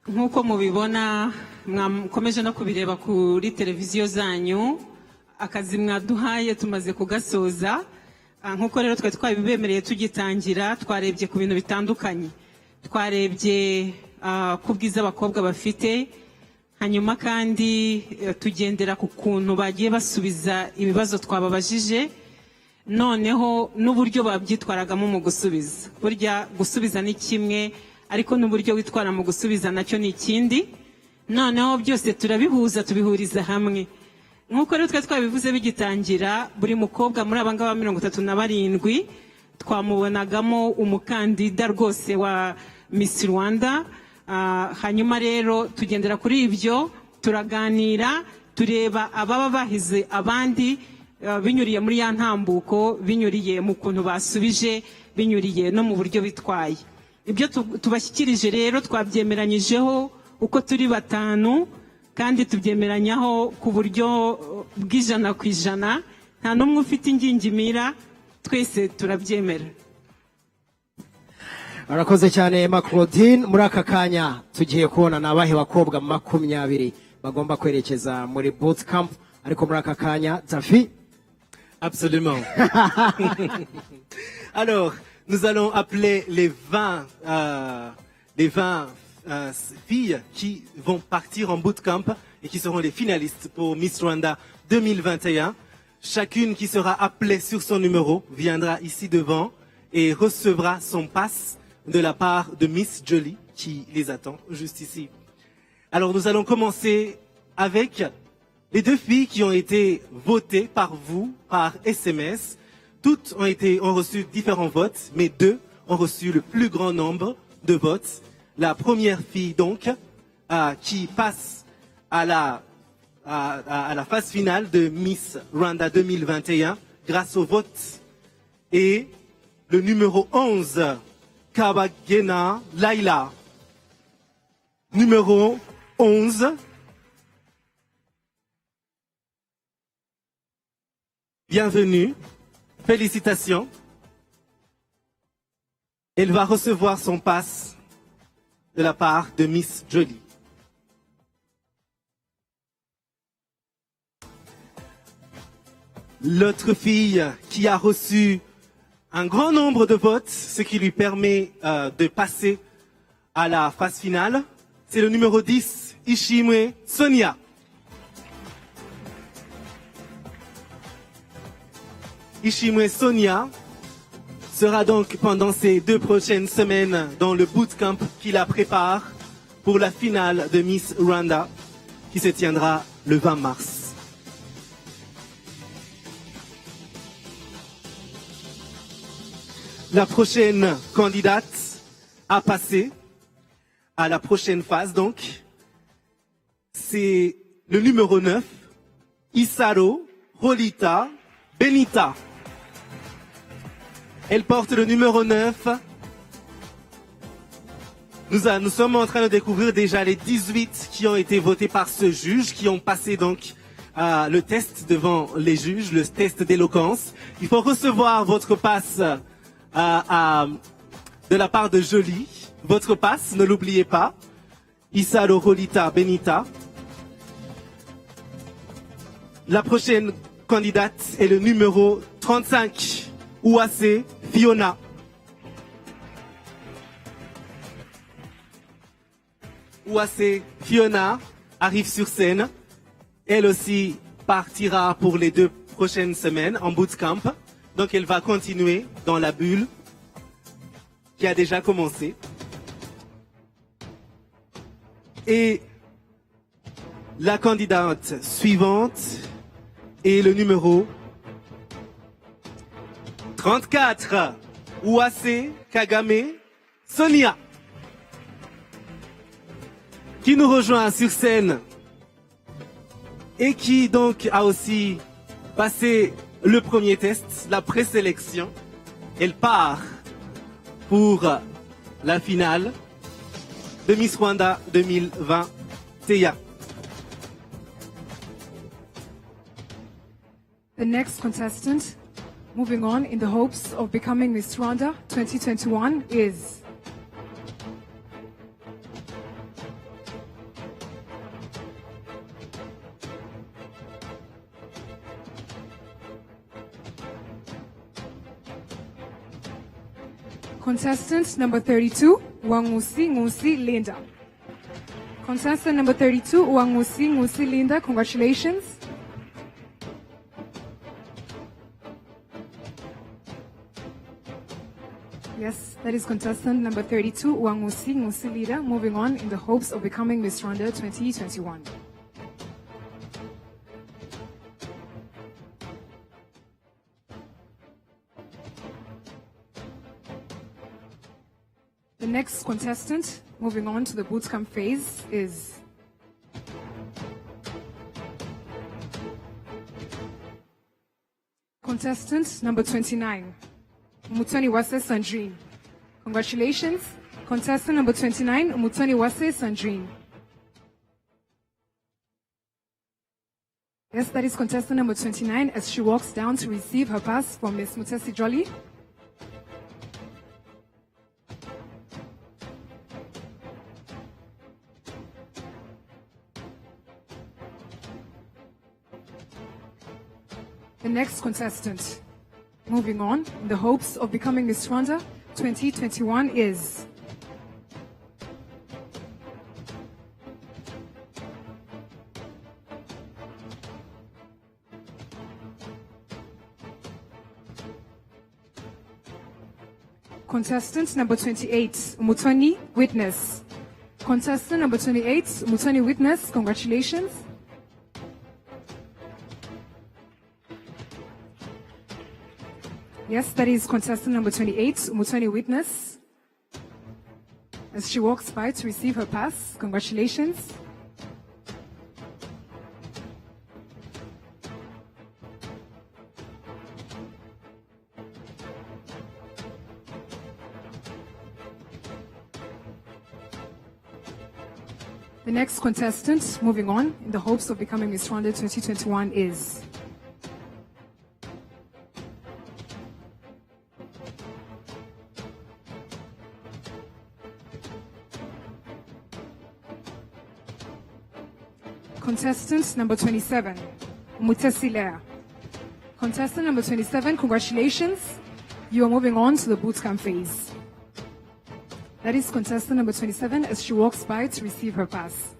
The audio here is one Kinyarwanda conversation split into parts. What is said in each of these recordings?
nk'uko mubibona mwakomeje no kubireba kuri televiziyo zanyu akazi mwaduhaye tumaze kugasoza nk'uko rero twari twabibemereye tugitangira twarebye ku bintu bitandukanye twarebye ku bwiza abakobwa bafite hanyuma kandi tugendera ku kuntu bagiye basubiza ibibazo twababajije noneho n'uburyo babyitwaragamo mu gusubiza burya gusubiza ni kimwe ariko n'uburyo witwara mu gusubiza nacyo ni ikindi noneho byose turabihuza tubihuriza hamwe nk'uko rero twari twabivuze bigitangira buri mukobwa muri aba ngaba 37 twamubonagamo umukandida rwose wa Miss Rwanda hanyuma rero tugendera kuri ibyo turaganira tureba ababa bahize abandi binyuriye muri ya ntambuko binyuriye mu kuntu basubije binyuriye no mu buryo bitwaye ibyo tubashyikirije rero twabyemeranyijeho uko turi batanu kandi tubyemeranyaho ku buryo bw'ijana ku ijana nta n'umwe ufite ingingimira twese turabyemera arakoze cyane Emma Claudine muri aka kanya tugiye kubona nabahe bakobwa 20 bagomba kwerekeza muri boot camp ariko muri aka kanya Tafi. Absolument. Alors, nous allons appeler les 20 filles qui vont partir en bootcamp et qui seront les finalistes pour Miss Rwanda 2021. Chacune qui sera appelée sur son numéro viendra ici devant et recevra son pass de la part de Miss Jolie qui les attend juste ici. Alors, nous allons commencer avec les 2 filles qui ont été votées par vous, par SMS. Toutes ont reçu différents votes, mais 2 ont reçu le plus grand nombre de votes. La première fille, donc, qui passe à la phase finale de Miss Rwanda 2021 grâce au vote, est le numéro 11, Kabagena Laila. Numéro 11. Bienvenue, félicitations. Elle va recevoir son pass de la part de Miss Jolie. L'autre fille qui a reçu un grand nombre de votes, ce qui lui permet de passer à la phase finale, c'est le numéro 10, Ishimwe Sonia. Ishimwe Sonia sera donc pendant ces 2 prochaines semaines dans le bootcamp qui la prépare pour la finale de Miss Rwanda qui se tiendra le 20 mars. La prochaine candidate à passer à la prochaine phase donc, c'est le numéro 9, Isaro Rolita Benita. Elle porte le numéro 9. Nous sommes en train de découvrir déjà les 18 qui ont été votés par ce juge, qui ont passé donc le test devant les juges, le test d'éloquence. Il faut recevoir votre passe de la part de Jolie. Votre passe, ne l'oubliez pas. Isaro Rolita Benita. La prochaine candidate est le numéro 35. Ouassé Fiona. Ouassé Fiona arrive sur scène. Elle aussi partira pour les 2 prochaines semaines en bootcamp. Donc elle va continuer dans la bulle qui a déjà commencé. Et la candidate suivante est le numéro 34, Ouassé Kagame Sonia, qui nous rejoint sur scène et qui donc a aussi passé le premier test, la présélection. Elle part pour la finale de Miss Rwanda 2021. The next contestant moving on in the hopes of becoming Miss Rwanda 2021 is Contestant number 32, Ngusi Linda. Contestant number 32, Ngusi Linda, congratulations. Yes, that is contestant number 32, Ngusi Linda, moving on in the hopes of becoming Miss Rwanda 2021. The next contestant, moving on to the bootcamp phase, is contestant number 29, Umutoni Wase Sandrine. Congratulations, contestant number 29, Umutoni Wase Sandrine. Yes, that is contestant number 29 as she walks down to receive her pass from Miss Mutesi Jolly. The next contestant, moving on in the hopes of becoming Miss Rwanda 2021 is contestant number 28, Umutoni Witness. Contestant number 28, Umutoni Witness, congratulations. Yes, that is contestant number 28, Umutoni Witness. As she walks by to receive her pass, congratulations. The next contestant, moving on in the hopes of becoming Miss Rwanda 2021 is contestant number 27, Mutesi Lea. Contestant number 27, congratulations. You are moving on to the bootcamp phase. That is contestant number 27 as she walks by to receive her pass.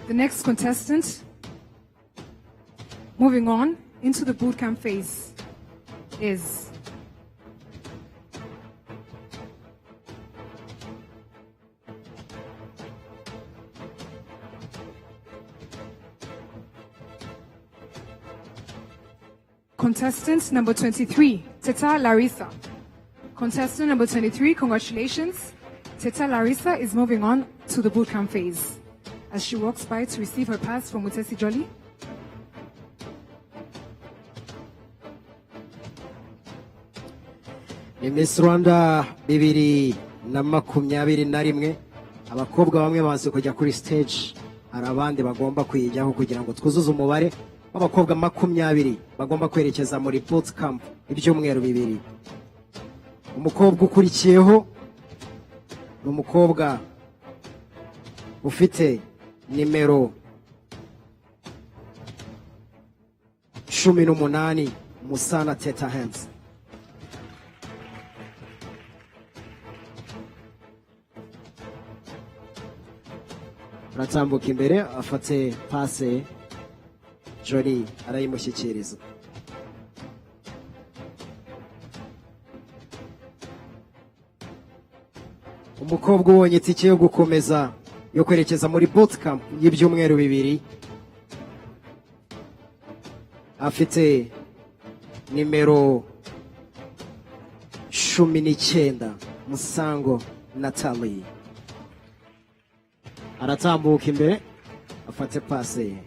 The next contestant, moving on into the bootcamp phase, is contestant number 23, Teta Larissa. Contestant number 23, congratulations. Teta Larissa is moving on to the bootcamp phase as she walks by to receive her pass from Mutesi Jolly. ni Miss Rwanda 2021 abakobwa bamwe bazi kujya kuri stage, hari abandi bagomba kuyijyaho kugira ngo twuzuze umubare w'abakobwa 20 bagomba kwerekeza muri bootcamp ibyumweru 2. Umukobwa ukurikiyeho ni umukobwa ufite nimero 18, Musana Teta Hands. Aratambuka imbere afate pase, Johnny arayimushyikiriza. Umukobwa ubonye itike yo gukomeza yo kwerekeza muri bootcamp y'ibyumweru 2 afite nimero 19, Musango Natalie. Aratambuka imbere afate pase ye.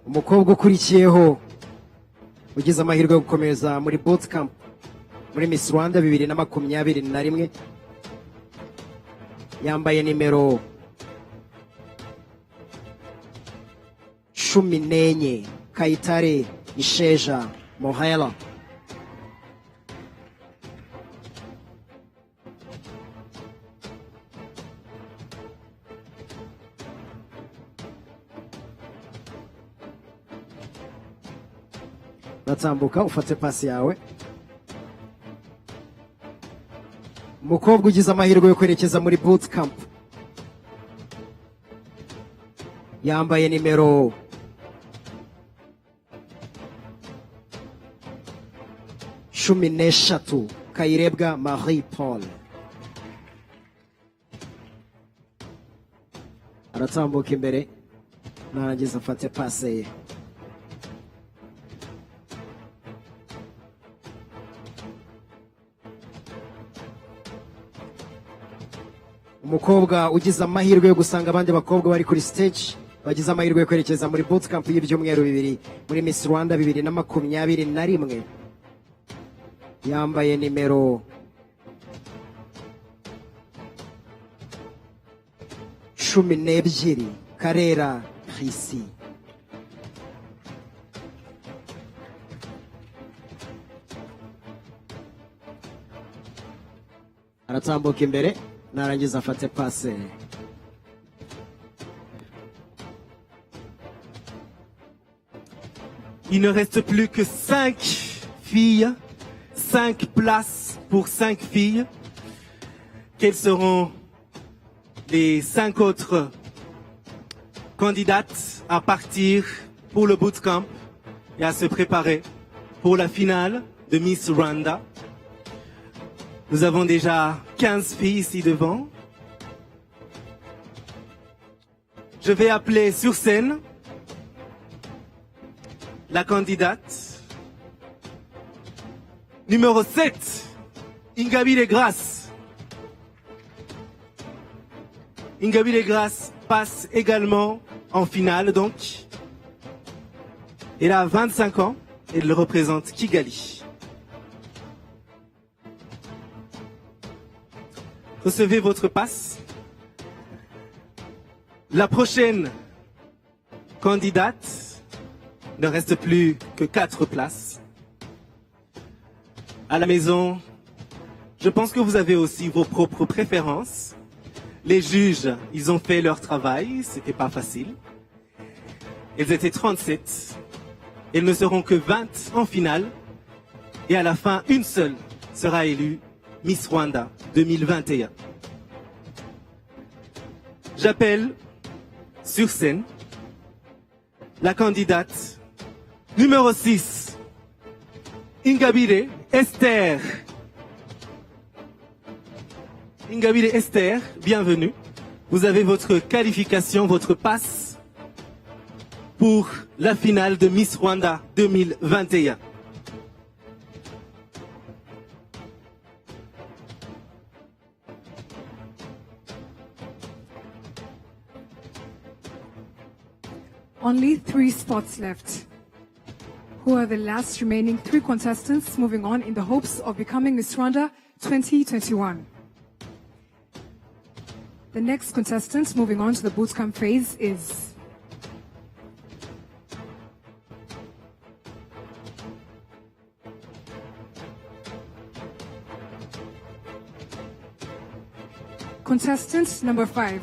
Umukobwa ukurikiyeho ugize amahirwe yo gukomeza muri bootcamp muri Miss Rwanda 2021 yambaye nimero 14 Kayitare Isheja Mohela. Uratambuka ufate pasi yawe. Umukobwa ugize amahirwe yo kwerekeza muri boot camp yambaye nimero 13 Kayirebwa Marie Paul. Aratambuka imbere narangiza afate pase ye. Umukobwa ugize amahirwe yo gusanga abandi bakobwa bari kuri stage bagize amahirwe yo kwerekeza muri bootcamp y'ibyumweru 2 muri Miss Rwanda 2021 yambaye nimero 12 Karera Risi. Aratambuka imbere narangiza afate pase. Il ne reste plus que 5 filles, 5 places pour 5 filles. Quelles seront les 5 autres candidates à partir pour le bootcamp et à se préparer pour la finale de Miss Rwanda? Nous avons déjà 15 filles ici devant. Je vais appeler sur scène la candidate numéro 7, Ingabire Grace. Ingabire Grace passe également en finale donc. Elle a 25 ans et elle représente Kigali. Recevez votre passe. La prochaine candidate ne reste plus que 4 places. À la maison, je pense que vous avez aussi vos propres préférences. Les juges, ils ont fait leur travail, c'était pas facile. Elles étaient 37. Elles ne seront que 20 en finale. Et à la fin, une seule sera élue Miss Rwanda 2021. J'appelle sur scène la candidate numéro 6, Ingabire Esther. Ingabire Esther, bienvenue. Vous avez votre qualification, votre passe pour la finale de Miss Rwanda 2021. Only 3 spots left. Who are the last remaining 3 contestants moving on in the hopes of becoming Miss Rwanda 2021? The next contestant moving on to the bootcamp phase is contestant number 5,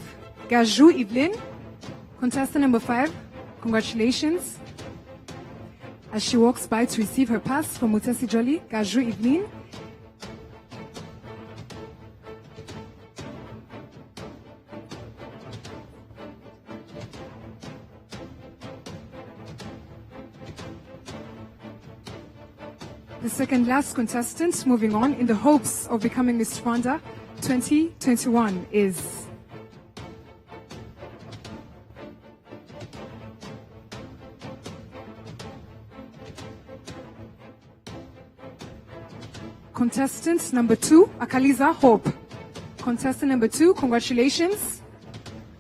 Gaju Evelyn. Contestant number 5, congratulations. As she walks by to receive her pass from Mutesi Jolly, Gaju Evelyn. The second last contestant moving on in the hopes of becoming Miss Rwanda 2021 is contestant number 2, Akaliza Hope. Contestant number 2, congratulations.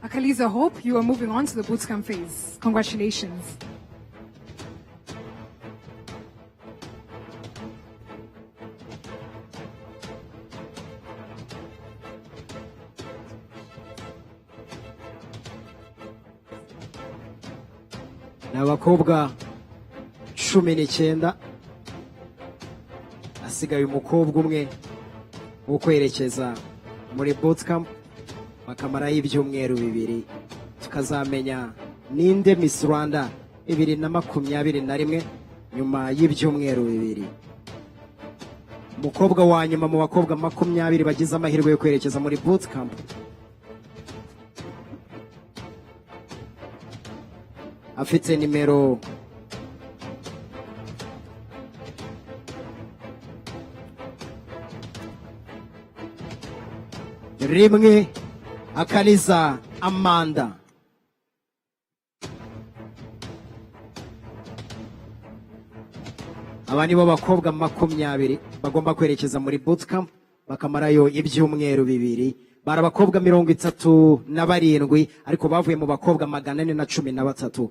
Akaliza Hope, you are moving on to the bootcamp phase. Congratulations. ni abakobwa 19 asigaye umukobwa umwe wo kwerekeza muri bootcamp bakamarayo ibyumweru 2 tukazamenya ninde Miss Rwanda 2021 nyuma y'ibyumweru 2. Umukobwa wa nyuma mu bakobwa 20 bagize amahirwe yo kwerekeza muri bootcamp afite nimero rimwe Akaniza Amanda. Aba nibo bakobwa 20 bagomba kwerekeza muri bootcamp bakamarayo ibyumweru 2. Bara abakobwa 37 ariko bavuye mu bakobwa 413.